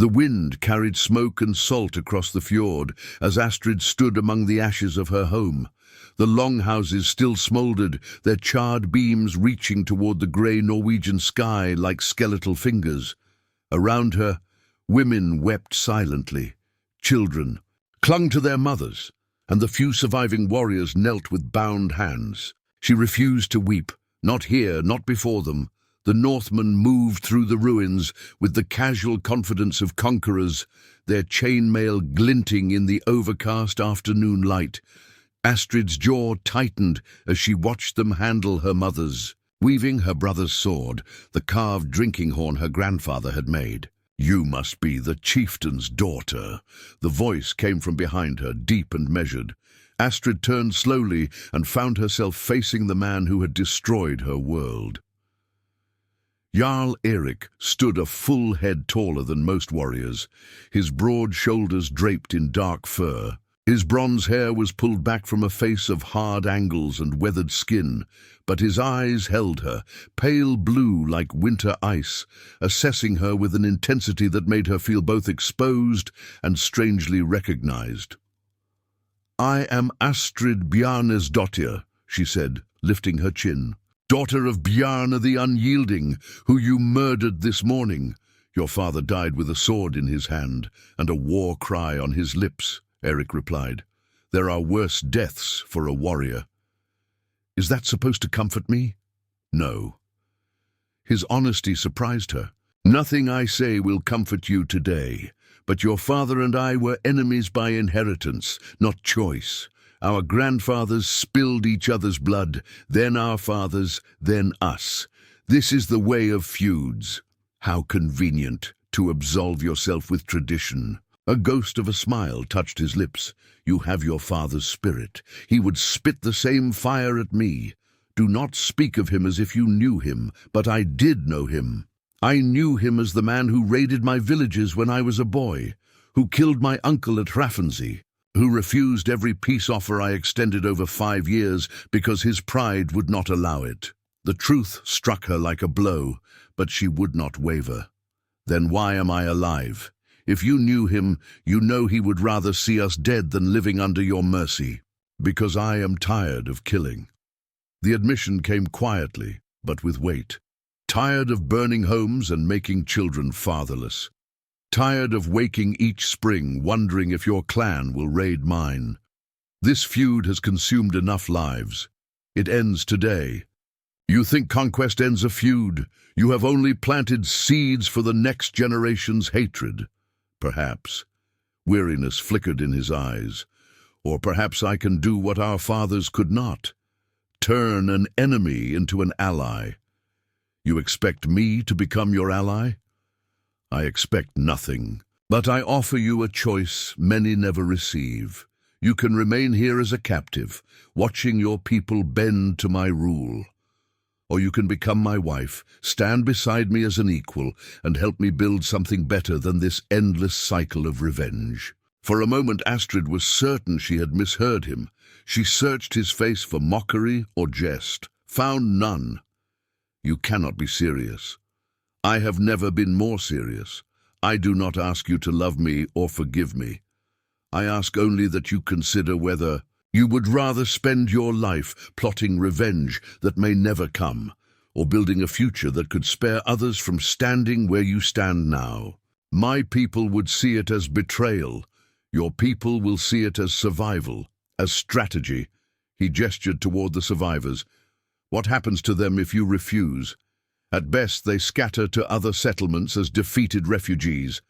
The wind carried smoke and salt across the fjord as Astrid stood among the ashes of her home. The longhouses still smouldered, their charred beams reaching toward the grey Norwegian sky like skeletal fingers. Around her, women wept silently. Children clung to their mothers, and the few surviving warriors knelt with bound hands. She refused to weep, not here, not before them. The Northmen moved through the ruins with the casual confidence of conquerors, their chainmail glinting in the overcast afternoon light. Astrid's jaw tightened as she watched them handle her mother's, weaving her brother's sword, the carved drinking horn her grandfather had made. "You must be the chieftain's daughter." The voice came from behind her, deep and measured. Astrid turned slowly and found herself facing the man who had destroyed her world. Jarl Erik stood a full head taller than most warriors, his broad shoulders draped in dark fur. His bronze hair was pulled back from a face of hard angles and weathered skin, but his eyes held her, pale blue like winter ice, assessing her with an intensity that made her feel both exposed and strangely recognized. "I am Astrid Bjarnesdottir," she said, lifting her chin. "Daughter of Bjarne the Unyielding, who you murdered this morning. Your father died with a sword in his hand and a war cry on his lips," Erik replied. "There are worse deaths for a warrior." "Is that supposed to comfort me?" "No." His honesty surprised her. "Nothing I say will comfort you today, but your father and I were enemies by inheritance, not choice. Our grandfathers spilled each other's blood, then our fathers, then us. This is the way of feuds. How convenient to absolve yourself with tradition." A ghost of a smile touched his lips. "You have your father's spirit. He would spit the same fire at me. Do not speak of him as if you knew him, but I did know him. I knew him as the man who raided my villages when I was a boy, who killed my uncle at Hrafnsey, who refused every peace offer I extended over 5 years because his pride would not allow it." The truth struck her like a blow, but she would not waver. "Then why am I alive? If you knew him, you know he would rather see us dead than living under your mercy." "Because I am tired of killing." The admission came quietly, but with weight. "Tired of burning homes and making children fatherless. Tired of waking each spring wondering if your clan will raid mine. This feud has consumed enough lives. It ends today. You think conquest ends a feud? You have only planted seeds for the next generation's hatred." "Perhaps." Weariness flickered in his eyes. "Or perhaps I can do what our fathers could not. Turn an enemy into an ally." "You expect me to become your ally?" "I expect nothing, but I offer you a choice many never receive. You can remain here as a captive, watching your people bend to my rule. Or you can become my wife, stand beside me as an equal, and help me build something better than this endless cycle of revenge." For a moment Astrid was certain she had misheard him. She searched his face for mockery or jest, found none. "You cannot be serious." "I have never been more serious. I do not ask you to love me or forgive me. I ask only that you consider whether you would rather spend your life plotting revenge that may never come, or building a future that could spare others from standing where you stand now. My people would see it as betrayal. Your people will see it as survival, as strategy." He gestured toward the survivors. "What happens to them if you refuse? At best, they scatter to other settlements as defeated refugees.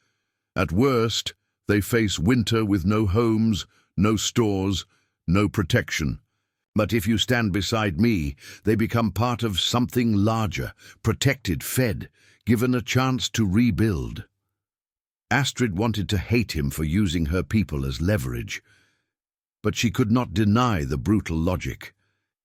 At worst, they face winter with no homes, no stores, no protection. But if you stand beside me, they become part of something larger, protected, fed, given a chance to rebuild." Astrid wanted to hate him for using her people as leverage, but she could not deny the brutal logic.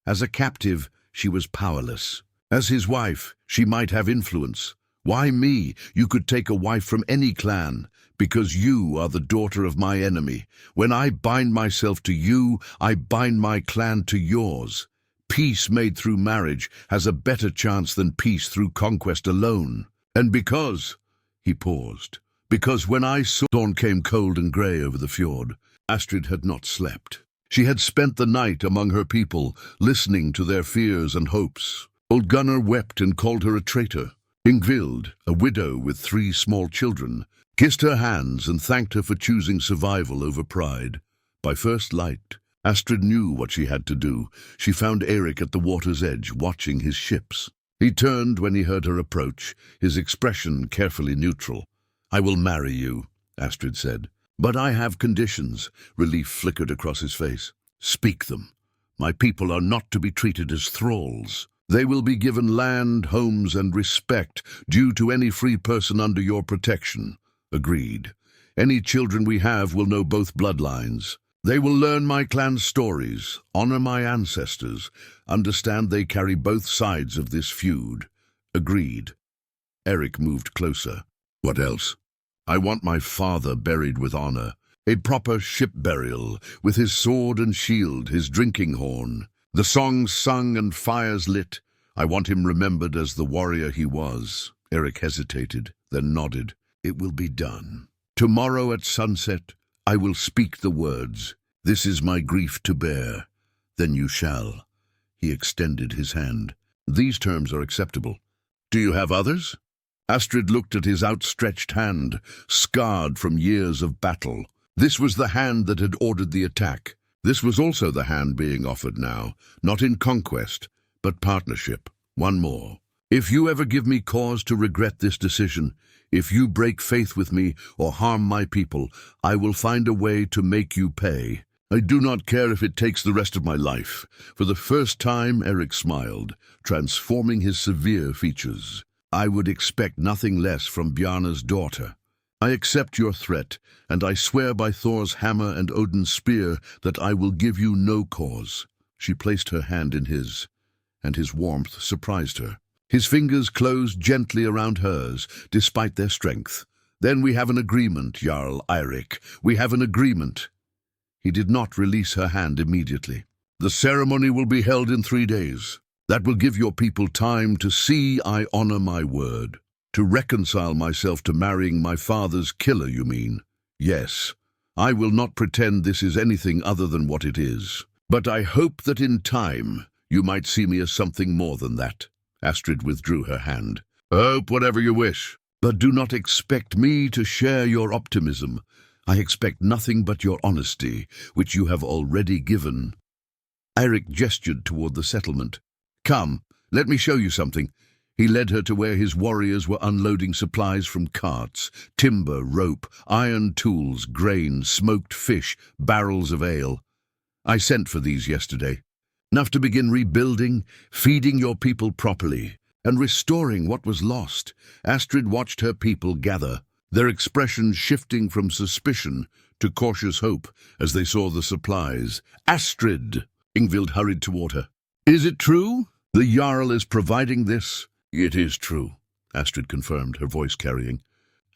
As a captive, she was powerless. As his wife, she might have influence. Why me? You could take a wife from any clan, because you are the daughter of my enemy. When I bind myself to you, I bind my clan to yours. Peace made through marriage has a better chance than peace through conquest alone. And because," he paused, because when I saw dawn came cold and grey over the fjord, Astrid had not slept. She had spent the night among her people, listening to their fears and hopes. Old Gunnar wept and called her a traitor. Ingvild, a widow with 3 small children, kissed her hands and thanked her for choosing survival over pride. By first light, Astrid knew what she had to do. She found Eirik at the water's edge, watching his ships. He turned when he heard her approach, his expression carefully neutral. "I will marry you," Astrid said. "But I have conditions." Relief flickered across his face. "Speak them. My people are not to be treated as thralls. They will be given land, homes, and respect due to any free person under your protection." Agreed. "Any children we have will know both bloodlines. They will learn my clan's stories, honor my ancestors, understand they carry both sides of this feud." Agreed. Eirik moved closer. "What else?" "I want my father buried with honor. A proper ship burial, with his sword and shield, his drinking horn. The songs sung and fires lit. I want him remembered as the warrior he was." Eirik hesitated, then nodded. "It will be done. Tomorrow at sunset, I will speak the words. This is my grief to bear. Then you shall." He extended his hand. "These terms are acceptable. Do you have others?" Astrid looked at his outstretched hand, scarred from years of battle. This was the hand that had ordered the attack. This was also the hand being offered now, not in conquest, but partnership. One more. "If you ever give me cause to regret this decision, if you break faith with me or harm my people, I will find a way to make you pay. I do not care if it takes the rest of my life." For the first time, Eirik smiled, transforming his severe features. "I would expect nothing less from Bjarne's daughter. I accept your threat, and I swear by Thor's hammer and Odin's spear that I will give you no cause." She placed her hand in his, and his warmth surprised her. His fingers closed gently around hers, despite their strength. "Then we have an agreement, Jarl Eirik. We have an agreement." He did not release her hand immediately. "The ceremony will be held in 3 days. That will give your people time to see I honor my word. To reconcile myself to marrying my father's killer, you mean? Yes. I will not pretend this is anything other than what it is. But I hope that in time you might see me as something more than that." Astrid withdrew her hand. "Hope whatever you wish. But do not expect me to share your optimism. I expect nothing but your honesty, which you have already given." Eirik gestured toward the settlement. "Come, let me show you something." He led her to where his warriors were unloading supplies from carts: timber, rope, iron tools, grain, smoked fish, barrels of ale. "I sent for these yesterday. Enough to begin rebuilding, feeding your people properly, and restoring what was lost." Astrid watched her people gather, their expressions shifting from suspicion to cautious hope as they saw the supplies. "Astrid!" Ingvild hurried toward her. "Is it true? The Jarl is providing this?" "It is true," Astrid confirmed, her voice carrying.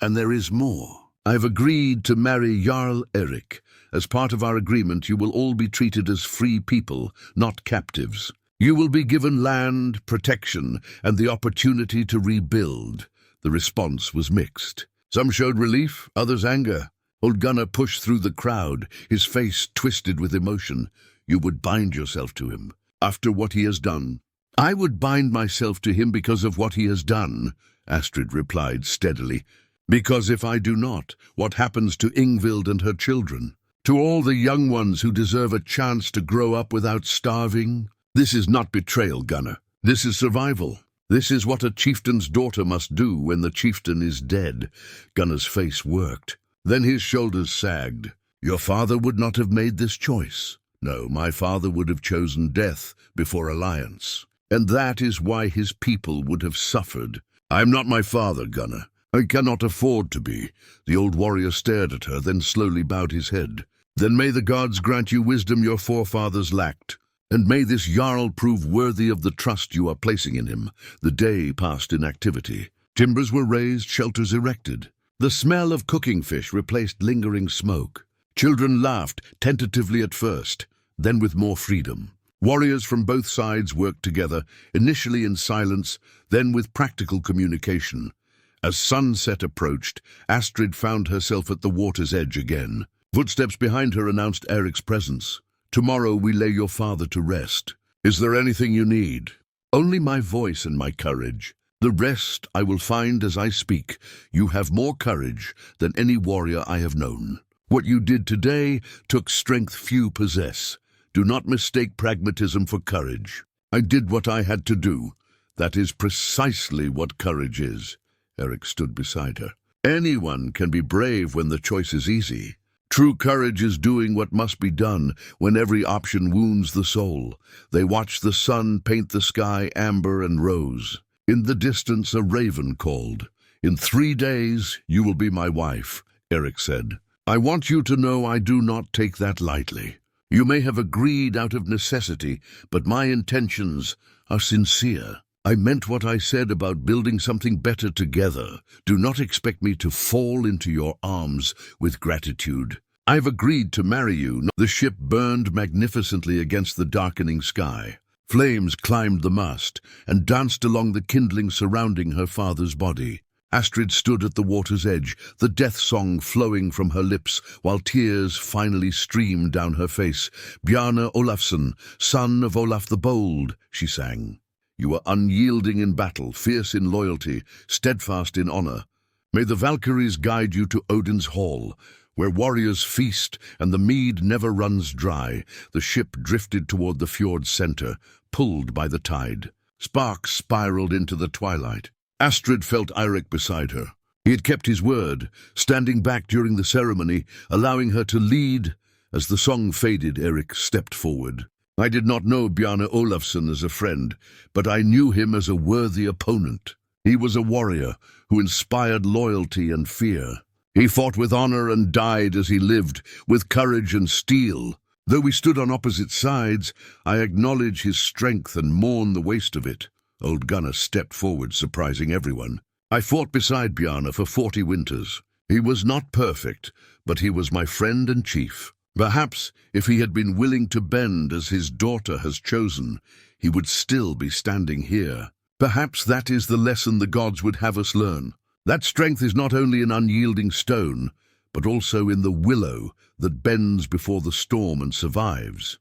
"And there is more. I've agreed to marry Jarl Eirik. As part of our agreement, you will all be treated as free people, not captives. You will be given land, protection, and the opportunity to rebuild." The response was mixed. Some showed relief, others anger. Old Gunnar pushed through the crowd, his face twisted with emotion. "You would bind yourself to him after what he has done." "I would bind myself to him because of what he has done," Astrid replied steadily. "Because if I do not, what happens to Ingvild and her children? To all the young ones who deserve a chance to grow up without starving? This is not betrayal, Gunnar. This is survival. This is what a chieftain's daughter must do when the chieftain is dead." Gunnar's face worked. Then his shoulders sagged. "Your father would not have made this choice. No, my father would have chosen death before alliance. And that is why his people would have suffered. I am not my father, Gunnar. I cannot afford to be." The old warrior stared at her, then slowly bowed his head. "Then may the gods grant you wisdom your forefathers lacked. And may this Jarl prove worthy of the trust you are placing in him." The day passed in activity. Timbers were raised, shelters erected. The smell of cooking fish replaced lingering smoke. Children laughed, tentatively at first, then with more freedom. Warriors from both sides worked together, initially in silence, then with practical communication. As sunset approached, Astrid found herself at the water's edge again. Footsteps behind her announced Eric's presence. "Tomorrow we lay your father to rest. Is there anything you need?" "Only my voice and my courage. The rest I will find as I speak. You have more courage than any warrior I have known. What you did today took strength few possess. Do not mistake pragmatism for courage." "I did what I had to do. That is precisely what courage is." Eric stood beside her. "Anyone can be brave when the choice is easy. True courage is doing what must be done when every option wounds the soul." They watched the sun paint the sky amber and rose. In the distance a raven called. "In 3 days you will be my wife," Eric said. "I want you to know I do not take that lightly. You may have agreed out of necessity, but my intentions are sincere. I meant what I said about building something better together. Do not expect me to fall into your arms with gratitude. I've agreed to marry you." The ship burned magnificently against the darkening sky. Flames climbed the mast and danced along the kindling surrounding her father's body. Astrid stood at the water's edge, the death song flowing from her lips, while tears finally streamed down her face. "Bjarne Olafsson, son of Olaf the Bold," she sang. "You are unyielding in battle, fierce in loyalty, steadfast in honor. May the Valkyries guide you to Odin's hall, where warriors feast and the mead never runs dry." The ship drifted toward the fjord's center, pulled by the tide. Sparks spiraled into the twilight. Astrid felt Eirik beside her. He had kept his word, standing back during the ceremony, allowing her to lead. As the song faded, Eric stepped forward. "I did not know Bjarne Olafsson as a friend, but I knew him as a worthy opponent. He was a warrior who inspired loyalty and fear. He fought with honor and died as he lived, with courage and steel. Though we stood on opposite sides, I acknowledge his strength and mourn the waste of it." Old Gunnar stepped forward, surprising everyone. "I fought beside Bjarne for 40 winters. He was not perfect, but he was my friend and chief. Perhaps if he had been willing to bend as his daughter has chosen, he would still be standing here. Perhaps that is the lesson the gods would have us learn. That strength is not only an unyielding stone, but also in the willow that bends before the storm and survives."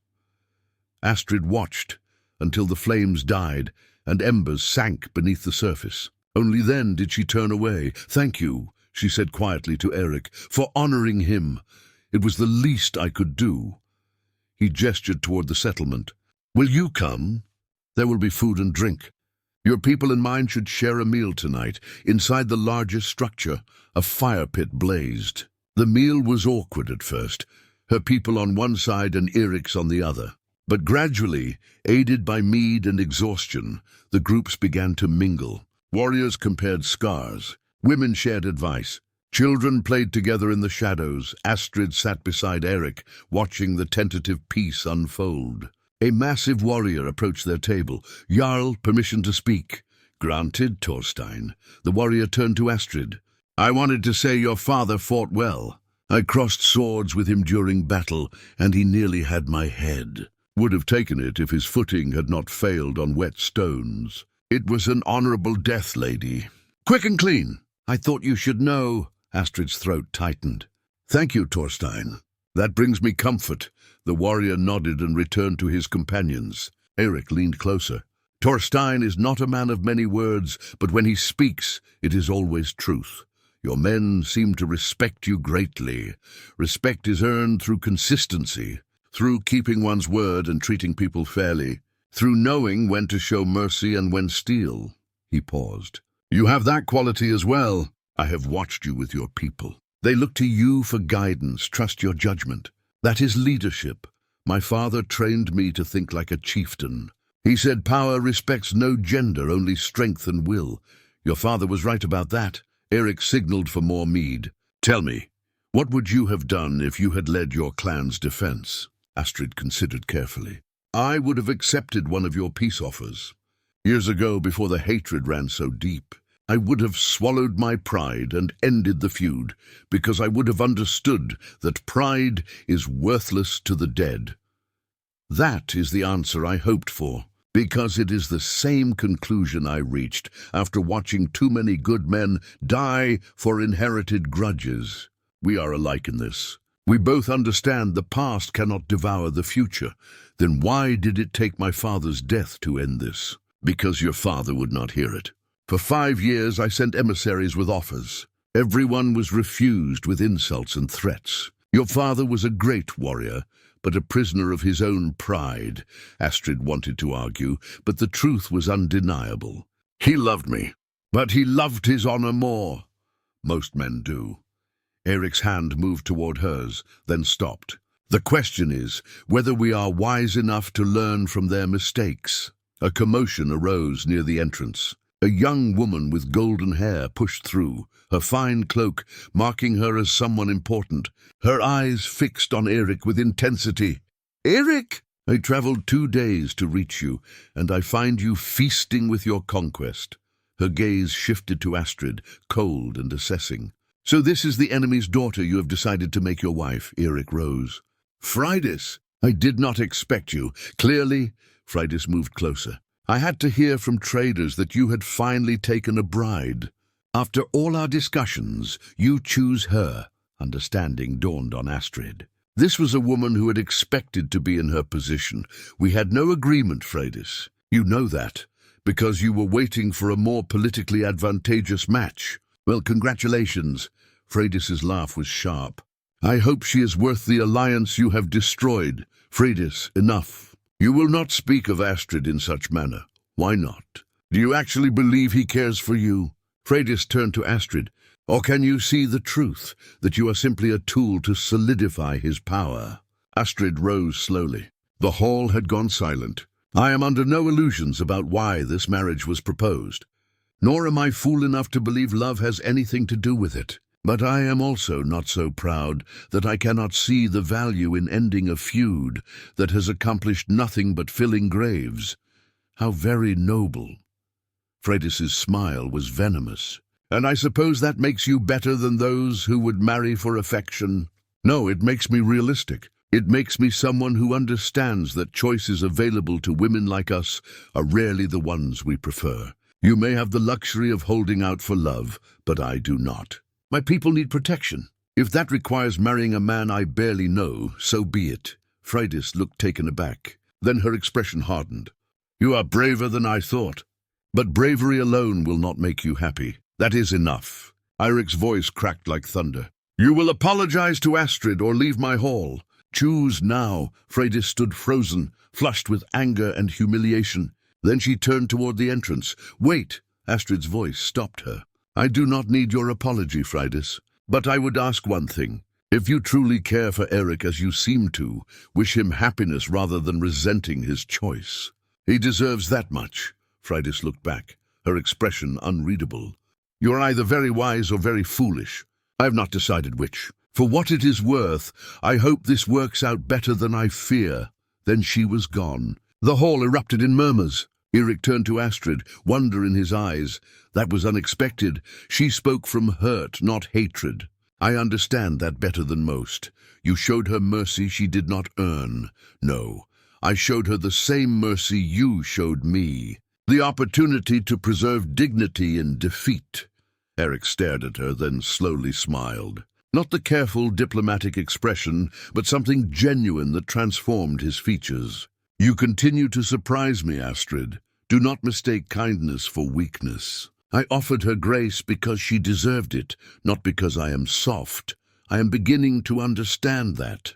Astrid watched until the flames died and embers sank beneath the surface. Only then did she turn away. "Thank you," she said quietly to Eric, "for honoring him. It was the least I could do." He gestured toward the settlement. "Will you come? There will be food and drink. Your people and mine should share a meal tonight." Inside the largest structure, a fire pit blazed. The meal was awkward at first, her people on one side and Eric's on the other. But gradually, aided by mead and exhaustion, the groups began to mingle. Warriors compared scars. Women shared advice. Children played together in the shadows. Astrid sat beside Eric, watching the tentative peace unfold. A massive warrior approached their table. "Jarl, permission to speak." "Granted, Thorstein." The warrior turned to Astrid. "I wanted to say your father fought well. I crossed swords with him during battle, and he nearly had my head. Would have taken it if his footing had not failed on wet stones. It was an honorable death, lady. Quick and clean." "I thought you should know." Astrid's throat tightened. "Thank you, Thorstein. That brings me comfort." The warrior nodded and returned to his companions. Eric leaned closer. "Thorstein is not a man of many words, but when he speaks, it is always truth. Your men seem to respect you greatly. Respect is earned through consistency, through keeping one's word and treating people fairly, through knowing when to show mercy and when steal." He paused. "You have that quality as well. I have watched you with your people. They look to you for guidance, trust your judgment. That is leadership. My father trained me to think like a chieftain. He said power respects no gender, only strength and will. Your father was right about that." Eric signaled for more mead. "Tell me, what would you have done if you had led your clan's defense?" Astrid considered carefully. "I would have accepted one of your peace offers. Years ago, before the hatred ran so deep, I would have swallowed my pride and ended the feud, because I would have understood that pride is worthless to the dead." "That is the answer I hoped for." Because it is the same conclusion I reached after watching too many good men die for inherited grudges. We are alike in this. We both understand the past cannot devour the future. Then why did it take my father's death to end this? Because your father would not hear it. For 5 years I sent emissaries with offers. Everyone was refused with insults and threats. Your father was a great warrior, but a prisoner of his own pride, Astrid wanted to argue, but the truth was undeniable. He loved me, but he loved his honor more. Most men do. Eric's hand moved toward hers, then stopped. The question is whether we are wise enough to learn from their mistakes. A commotion arose near the entrance. A young woman with golden hair pushed through, her fine cloak marking her as someone important, her eyes fixed on Eric with intensity. "Eric! I traveled 2 days to reach you, and I find you feasting with your conquest." Her gaze shifted to Astrid, cold and assessing. "So this is the enemy's daughter you have decided to make your wife," Eric rose. "Freydis, I did not expect you." Clearly, Freydis moved closer. "I had to hear from traders that you had finally taken a bride. After all our discussions, you choose her." Understanding dawned on Astrid. This was a woman who had expected to be in her position. "We had no agreement, Freydis. You know that, because you were waiting for a more politically advantageous match. Well, congratulations." Freydis's laugh was sharp. "I hope she is worth the alliance you have destroyed." "Freydis, enough. You will not speak of Astrid in such manner." "Why not? Do you actually believe he cares for you?" Freydis turned to Astrid. "Or can you see the truth, that you are simply a tool to solidify his power?" Astrid rose slowly. The hall had gone silent. "I am under no illusions about why this marriage was proposed. Nor am I fool enough to believe love has anything to do with it. But I am also not so proud that I cannot see the value in ending a feud that has accomplished nothing but filling graves. How very noble." Freydis's smile was venomous. "And I suppose that makes you better than those who would marry for affection?" "No, it makes me realistic. It makes me someone who understands that choices available to women like us are rarely the ones we prefer. You may have the luxury of holding out for love, but I do not. My people need protection. If that requires marrying a man I barely know, so be it." Freydis looked taken aback. Then her expression hardened. "You are braver than I thought. But bravery alone will not make you happy. That is enough." Eric's voice cracked like thunder. "You will apologize to Astrid or leave my hall. Choose now." Freydis stood frozen, flushed with anger and humiliation. Then she turned toward the entrance. "Wait!" Astrid's voice stopped her. "I do not need your apology, Freydis. But I would ask one thing. If you truly care for Eric as you seem to, wish him happiness rather than resenting his choice. He deserves that much." Freydis looked back, her expression unreadable. "You are either very wise or very foolish. I have not decided which. For what it is worth, I hope this works out better than I fear." Then she was gone. The hall erupted in murmurs. Eric turned to Astrid, wonder in his eyes. That was unexpected. She spoke from hurt, not hatred. "I understand that better than most. You showed her mercy she did not earn. No, I showed her the same mercy you showed me. The opportunity to preserve dignity in defeat." Eric stared at her, then slowly smiled. Not the careful diplomatic expression, but something genuine that transformed his features. "You continue to surprise me, Astrid. Do not mistake kindness for weakness. I offered her grace because she deserved it, not because I am soft. I am beginning to understand that."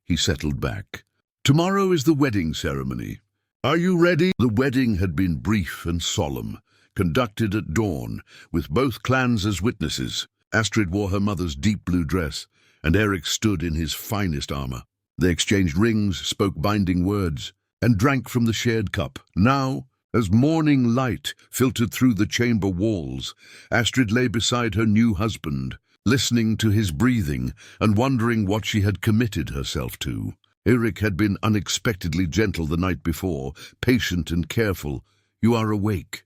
He settled back. "Tomorrow is the wedding ceremony. Are you ready?" The wedding had been brief and solemn, conducted at dawn, with both clans as witnesses. Astrid wore her mother's deep blue dress, and Eric stood in his finest armor. They exchanged rings, spoke binding words, and drank from the shared cup. Now, as morning light filtered through the chamber walls, Astrid lay beside her new husband, listening to his breathing and wondering what she had committed herself to. Eric had been unexpectedly gentle the night before, patient and careful. "You are awake."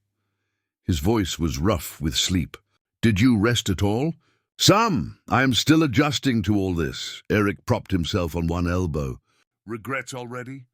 His voice was rough with sleep. "Did you rest at all?" "Some. I am still adjusting to all this." Eric propped himself on one elbow. "Regrets already?"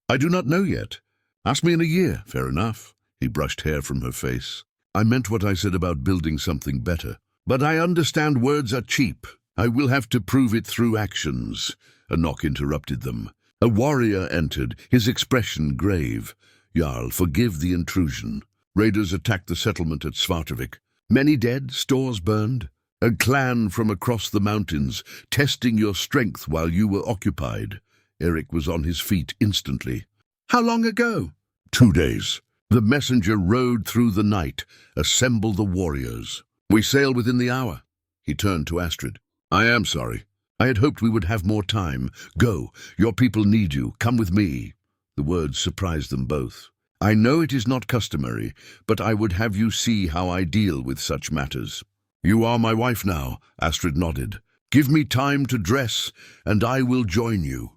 "I do not know yet. Ask me in a year, fair enough. He brushed hair from her face. I meant what I said about building something better. But I understand words are cheap. I will have to prove it through actions. A knock interrupted them. A warrior entered, his expression grave. Jarl, forgive the intrusion. Raiders attacked the settlement at Svartevik. Many dead, stores burned. A clan from across the mountains, testing your strength while you were occupied. Eric was on his feet instantly. How long ago? 2 days. The messenger rode through the night. Assemble the warriors. We sail within the hour. He turned to Astrid. I am sorry. I had hoped we would have more time. Go. Your people need you. Come with me. The words surprised them both. I know it is not customary, but I would have you see how I deal with such matters. You are my wife now, Astrid nodded. Give me time to dress, and I will join you.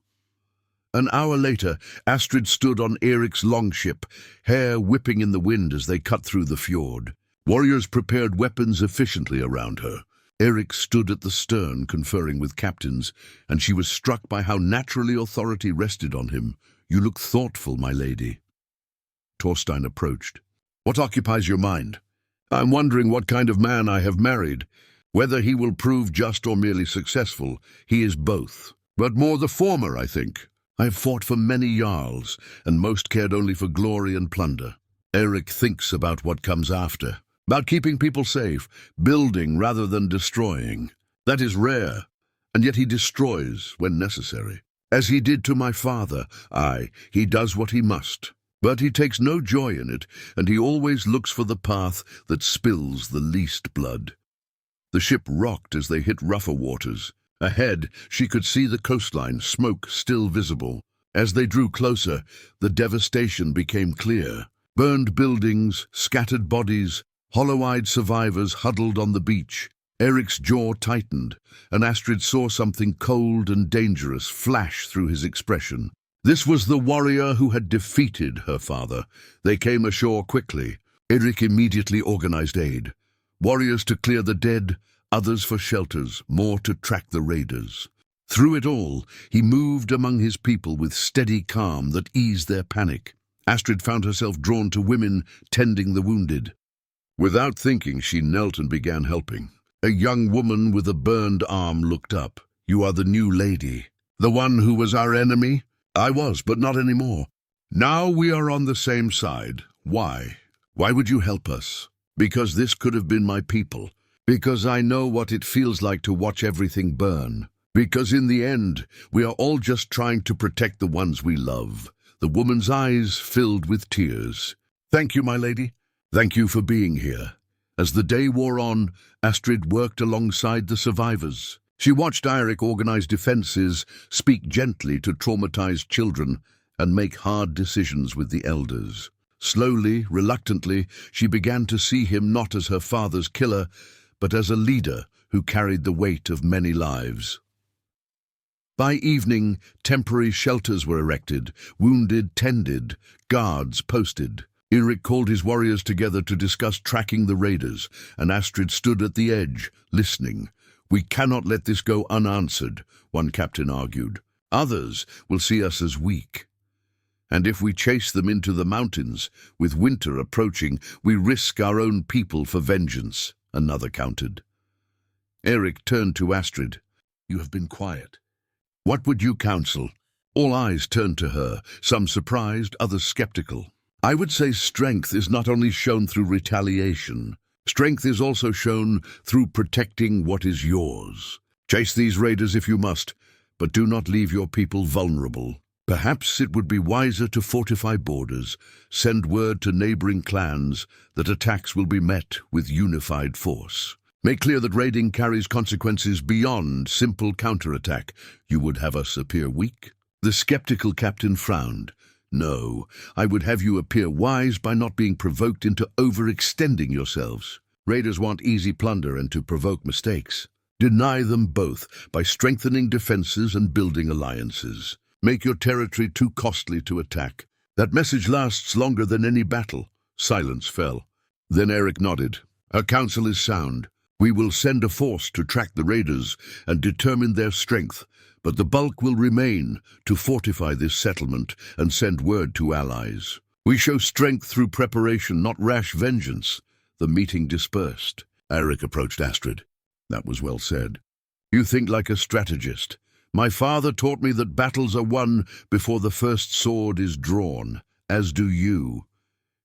An hour later, Astrid stood on Eric's longship, hair whipping in the wind as they cut through the fjord. Warriors prepared weapons efficiently around her. Eric stood at the stern, conferring with captains, and she was struck by how naturally authority rested on him. You look thoughtful, my lady. Thorstein approached. What occupies your mind? I'm wondering what kind of man I have married. Whether he will prove just or merely successful, he is both. But more the former, I think. I have fought for many jarls, and most cared only for glory and plunder. Eric thinks about what comes after, about keeping people safe, building rather than destroying. That is rare, and yet he destroys when necessary. As he did to my father, he does what he must. But he takes no joy in it, and he always looks for the path that spills the least blood. The ship rocked as they hit rougher waters. Ahead, she could see the coastline, smoke still visible. As they drew closer, the devastation became clear. Burned buildings, scattered bodies, hollow-eyed survivors huddled on the beach. Eric's jaw tightened, and Astrid saw something cold and dangerous flash through his expression. This was the warrior who had defeated her father. They came ashore quickly. Eric immediately organized aid. Warriors to clear the dead, others for shelters, more to track the raiders. Through it all, he moved among his people with steady calm that eased their panic. Astrid found herself drawn to women tending the wounded. Without thinking, she knelt and began helping. A young woman with a burned arm looked up. You are the new lady. The one who was our enemy? I was, but not anymore. Now we are on the same side. Why? Why would you help us? Because this could have been my people. Because I know what it feels like to watch everything burn. Because in the end, we are all just trying to protect the ones we love. The woman's eyes filled with tears. Thank you, my lady. Thank you for being here. As the day wore on, Astrid worked alongside the survivors. She watched Eirik organize defenses, speak gently to traumatized children, and make hard decisions with the elders. Slowly, reluctantly, she began to see him not as her father's killer, but as a leader who carried the weight of many lives. By evening, temporary shelters were erected, wounded tended, guards posted. Eirik called his warriors together to discuss tracking the raiders, and Astrid stood at the edge, listening. We cannot let this go unanswered, one captain argued. Others will see us as weak. And if we chase them into the mountains, with winter approaching, we risk our own people for vengeance, another countered. Eirik turned to Astrid. You have been quiet. What would you counsel? All eyes turned to her, some surprised, others skeptical. I would say strength is not only shown through retaliation. Strength is also shown through protecting what is yours. Chase these raiders if you must, but do not leave your people vulnerable. Perhaps it would be wiser to fortify borders, send word to neighboring clans that attacks will be met with unified force. Make clear that raiding carries consequences beyond simple counterattack. You would have us appear weak? The skeptical captain frowned. No, I would have you appear wise by not being provoked into overextending yourselves. Raiders want easy plunder and to provoke mistakes. Deny them both by strengthening defenses and building alliances. Make your territory too costly to attack. That message lasts longer than any battle. Silence fell. Then Eirik nodded. Our counsel is sound. We will send a force to track the raiders and determine their strength, but the bulk will remain to fortify this settlement and send word to allies. We show strength through preparation, not rash vengeance. The meeting dispersed. Eric approached Astrid. That was well said. You think like a strategist. My father taught me that battles are won before the first sword is drawn, as do you.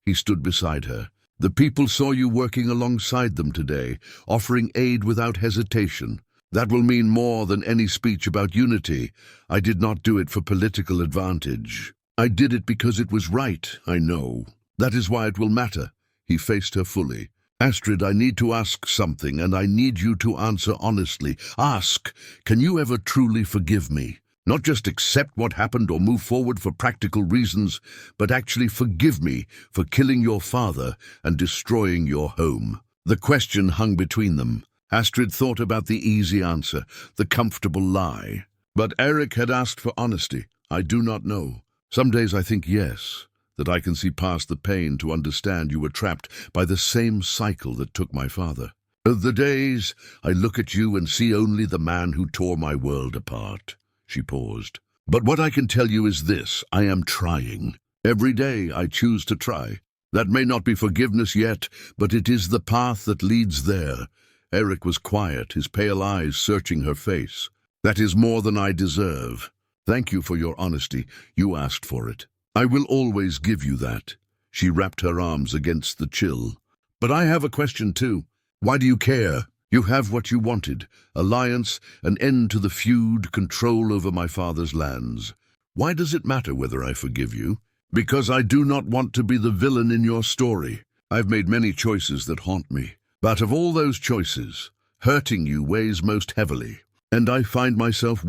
He stood beside her. The people saw you working alongside them today, offering aid without hesitation. That will mean more than any speech about unity. I did not do it for political advantage. I did it because it was right, I know. That is why it will matter. He faced her fully. Astrid, I need to ask something, and I need you to answer honestly. Ask, can you ever truly forgive me? Not just accept what happened or move forward for practical reasons, but actually forgive me for killing your father and destroying your home. The question hung between them. Astrid thought about the easy answer, the comfortable lie. But Eric had asked for honesty. I do not know. Some days I think yes, that I can see past the pain to understand you were trapped by the same cycle that took my father. The days I look at you and see only the man who tore my world apart. She paused. But what I can tell you is this, I am trying. Every day I choose to try. That may not be forgiveness yet, but it is the path that leads there. Eric was quiet, his pale eyes searching her face. That is more than I deserve. Thank you for your honesty. You asked for it. I will always give you that. She wrapped her arms against the chill. But I have a question too. Why do you care? You have what you wanted, alliance, an end to the feud, control over my father's lands. Why does it matter whether I forgive you? Because I do not want to be the villain in your story. I've made many choices that haunt me. But of all those choices, hurting you weighs most heavily. And I find myself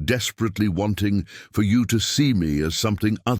desperately wanting, for you to see me as something other.